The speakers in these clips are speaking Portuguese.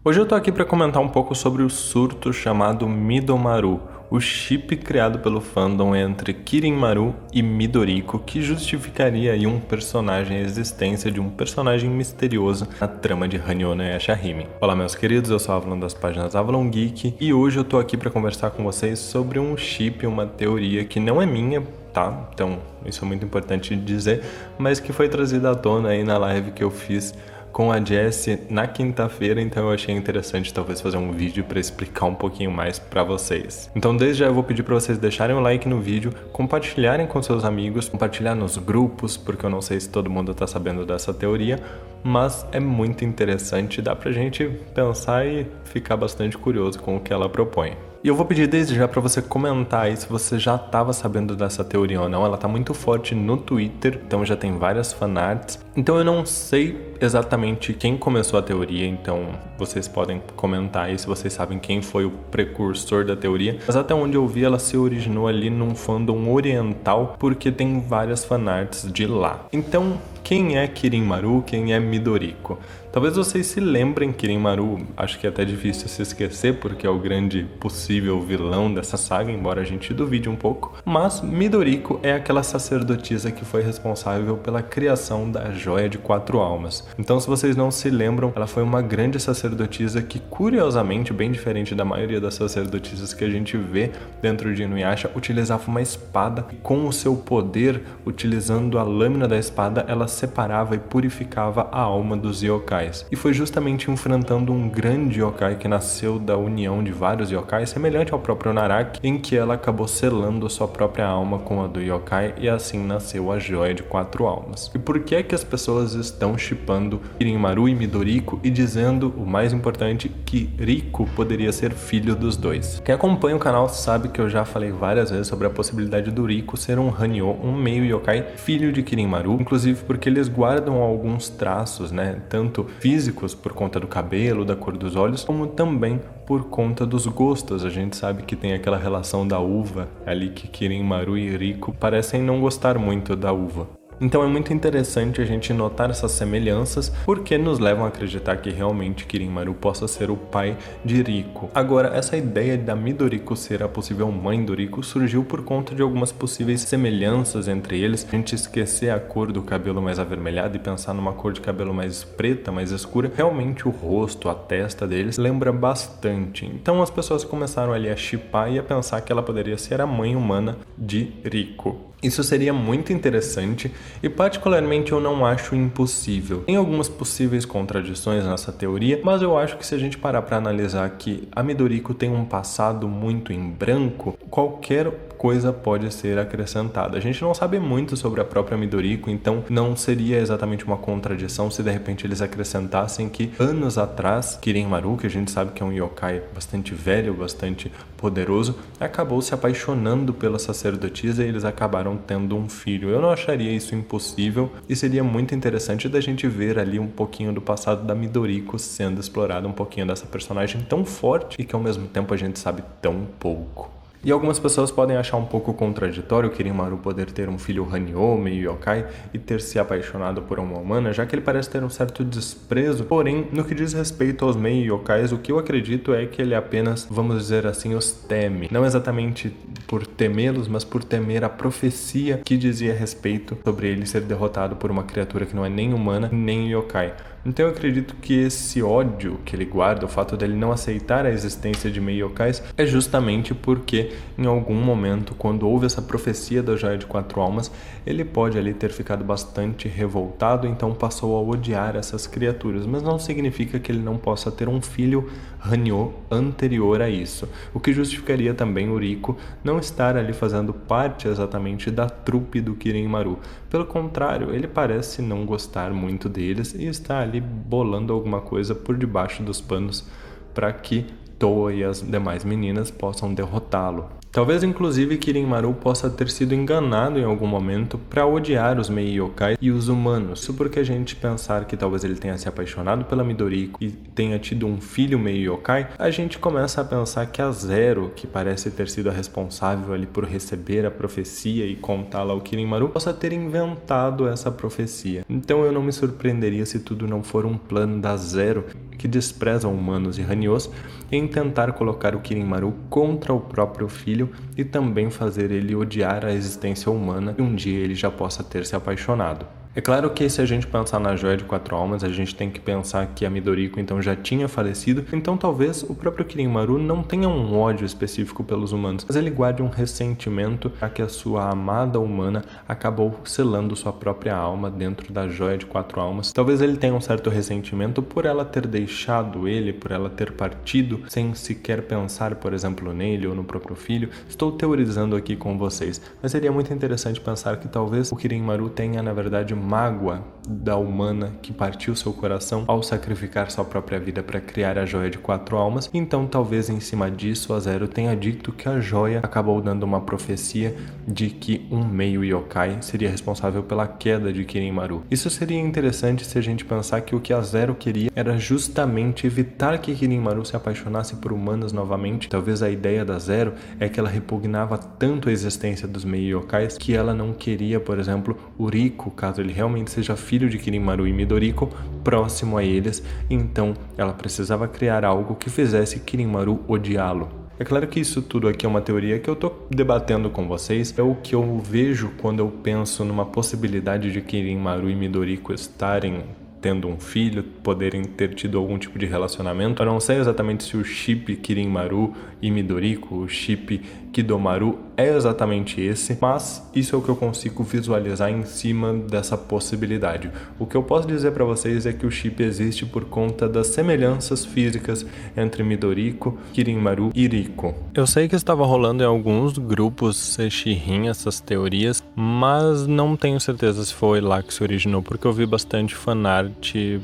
Hoje eu tô aqui para comentar um pouco sobre o surto chamado Midomaru, o chip criado pelo fandom entre Kirin Maru e Midoriko, que justificaria aí a existência de um personagem misterioso na trama de Hanyo no Yashahime. Olá meus queridos, eu sou o Avalon das páginas Avalon Geek e hoje eu tô aqui para conversar com vocês sobre um chip, uma teoria que não é minha, tá? Então isso é muito importante dizer, mas que foi trazida à tona aí na live que eu fiz com a Jessie na quinta-feira, então eu achei interessante talvez fazer um vídeo para explicar um pouquinho mais para vocês. Então desde já eu vou pedir para vocês deixarem o like no vídeo, compartilharem com seus amigos, compartilhar nos grupos, porque eu não sei se todo mundo tá sabendo dessa teoria, mas é muito interessante, dá pra gente pensar e ficar bastante curioso com o que ela propõe. E eu vou pedir desde já para você comentar aí se você já estava sabendo dessa teoria ou não. Ela tá muito forte no Twitter, então já tem várias fanarts. Então eu não sei exatamente quem começou a teoria, então vocês podem comentar aí se vocês sabem quem foi o precursor da teoria. Mas até onde eu vi, ela se originou ali num fandom oriental, porque tem várias fanarts de lá. Então, quem é Kirin Maru? Quem é Midoriko? Talvez vocês se lembrem, Kirin Maru, acho que é até difícil se esquecer, porque é o grande possível vilão dessa saga, embora a gente duvide um pouco. Mas Midoriko é aquela sacerdotisa que foi responsável pela criação da Joia de Quatro Almas. Então, se vocês não se lembram, ela foi uma grande sacerdotisa que, curiosamente, bem diferente da maioria das sacerdotisas que a gente vê dentro de Inuyasha, utilizava uma espada e com o seu poder, utilizando a lâmina da espada, ela separava e purificava a alma dos yokai. E foi justamente enfrentando um grande yokai que nasceu da união de vários yokais, semelhante ao próprio Naraki, em que ela acabou selando a sua própria alma com a do yokai e assim nasceu a Joia de Quatro Almas. E por que é que as pessoas estão shippando Kirin Maru e Midoriko e dizendo, o mais importante, que Riko poderia ser filho dos dois? Quem acompanha o canal sabe que eu já falei várias vezes sobre a possibilidade do Riko ser um Hanyo, um meio yokai, filho de Kirin Maru, inclusive porque eles guardam alguns traços, né, tanto físicos por conta do cabelo, da cor dos olhos, como também por conta dos gostos. A gente sabe que tem aquela relação da uva ali, que Kirin Maru e Riko parecem não gostar muito da uva. Então é muito interessante a gente notar essas semelhanças, porque nos levam a acreditar que realmente Kirin Maru possa ser o pai de Riko. Agora, essa ideia da Midoriko ser a possível mãe do Riko surgiu por conta de algumas possíveis semelhanças entre eles. A gente esquecer a cor do cabelo mais avermelhado e pensar numa cor de cabelo mais preta, mais escura, realmente o rosto, a testa deles lembra bastante. Então as pessoas começaram ali a shippar e a pensar que ela poderia ser a mãe humana de Riko. Isso seria muito interessante e particularmente eu não acho impossível. Tem algumas possíveis contradições nessa teoria, mas eu acho que se a gente parar para analisar que a Midoriko tem um passado muito em branco, qualquer coisa pode ser acrescentada. A gente não sabe muito sobre a própria Midoriko, então não seria exatamente uma contradição se de repente eles acrescentassem que anos atrás, Kirin Maru, que a gente sabe que é um yokai bastante velho, bastante poderoso, acabou se apaixonando pela sacerdotisa e eles acabaram tendo um filho. Eu não acharia isso impossível e seria muito interessante da gente ver ali um pouquinho do passado da Midoriko sendo explorado, um pouquinho dessa personagem tão forte e que ao mesmo tempo a gente sabe tão pouco. E algumas pessoas podem achar um pouco contraditório Kirin Maru poder ter um filho Hanyo, meio yokai, e ter se apaixonado por uma humana, já que ele parece ter um certo desprezo. Porém, no que diz respeito aos meio yokais, o que eu acredito é que ele apenas, vamos dizer assim, os teme. Não exatamente por temê-los, mas por temer a profecia que dizia respeito sobre ele ser derrotado por uma criatura que não é nem humana, nem yokai. Então eu acredito que esse ódio que ele guarda, o fato dele não aceitar a existência de meio yokais, é justamente porque em algum momento, quando houve essa profecia da Joia de Quatro Almas, ele pode ali ter ficado bastante revoltado, então passou a odiar essas criaturas, mas não significa que ele não possa ter um filho Hanyo anterior a isso, o que justificaria também o Riko não estar ali fazendo parte exatamente da trupe do Kirin Maru. Pelo contrário, ele parece não gostar muito deles e está ali bolando alguma coisa por debaixo dos panos para que Toa e as demais meninas possam derrotá-lo. Talvez inclusive Kirin-Maru possa ter sido enganado em algum momento para odiar os Mei Yokai e os humanos. Isso porque a gente pensar que talvez ele tenha se apaixonado pela Midoriko e tenha tido um filho Mei Yokai, a gente começa a pensar que a Zero, que parece ter sido a responsável ali por receber a profecia e contá-la ao Kirin-Maru, possa ter inventado essa profecia. Então eu não me surpreenderia se tudo não for um plano da Zero, que despreza humanos e Hanyos, em tentar colocar o Kirin-Maru contra o próprio filho e também fazer ele odiar a existência humana e um dia ele já possa ter se apaixonado. É claro que se a gente pensar na Joia de 4 Almas, a gente tem que pensar que a Midoriko então já tinha falecido, então talvez o próprio Kirin-Maru não tenha um ódio específico pelos humanos, mas ele guarde um ressentimento a que a sua amada humana acabou selando sua própria alma dentro da Joia de 4 Almas. Talvez ele tenha um certo ressentimento por ela ter deixado ele, por ela ter partido sem sequer pensar, por exemplo, nele ou no próprio filho. Estou teorizando aqui com vocês, mas seria muito interessante pensar que talvez o Kirin-Maru tenha, na verdade, mágoa da humana que partiu seu coração ao sacrificar sua própria vida para criar a Joia de 4 Almas. Então talvez em cima disso a Zero tenha dito que a joia acabou dando uma profecia de que um meio yokai seria responsável pela queda de Kirin-Maru. Isso seria interessante se a gente pensar que o que a Zero queria era justamente evitar que Kirin-Maru se apaixonasse por humanos novamente. Talvez a ideia da Zero é que ela repugnava tanto a existência dos meio yokais que ela não queria, por exemplo, o Riko, caso ele realmente seja filho de Kirin-Maru e Midoriko, próximo a eles, então ela precisava criar algo que fizesse Kirin-Maru odiá-lo. É claro que isso tudo aqui é uma teoria que eu tô debatendo com vocês, é o que eu vejo quando eu penso numa possibilidade de Kirin-Maru e Midoriko estarem tendo um filho, poderem ter tido algum tipo de relacionamento. Eu não sei exatamente se o chip Kirin-Maru e Midoriko, o chip Kidomaru, é exatamente esse, mas isso é o que eu consigo visualizar em cima dessa possibilidade. O que eu posso dizer para vocês é que o chip existe por conta das semelhanças físicas entre Midoriko, Kirin-Maru e Riko. Eu sei que estava rolando em alguns grupos Shirin essas teorias, mas não tenho certeza se foi lá que se originou, porque eu vi bastante fanart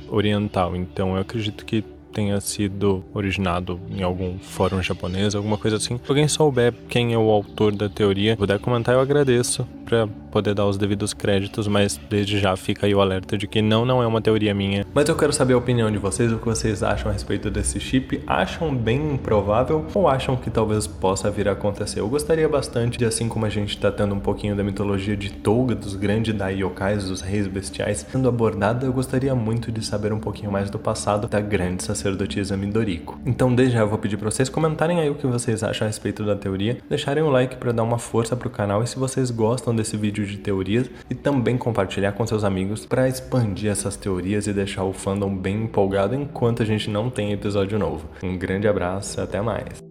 oriental, então eu acredito que tenha sido originado em algum fórum japonês, alguma coisa assim. Se alguém souber quem é o autor da teoria, puder comentar, eu agradeço para poder dar os devidos créditos, mas desde já fica aí o alerta de que não é uma teoria minha. Mas eu quero saber a opinião de vocês, o que vocês acham a respeito desse chip. Acham bem improvável ou acham que talvez possa vir a acontecer? Eu gostaria bastante de, assim como a gente tá tendo um pouquinho da mitologia de Touga, dos grandes Daiyokais, dos reis bestiais, sendo abordada, eu gostaria muito de saber um pouquinho mais do passado da grande sacerdotisa Midoriko. Então desde já eu vou pedir para vocês comentarem aí o que vocês acham a respeito da teoria, deixarem um like para dar uma força pro canal e se vocês gostam desse vídeo de teorias e também compartilhar com seus amigos para expandir essas teorias e deixar o fandom bem empolgado enquanto a gente não tem episódio novo. Um grande abraço e até mais!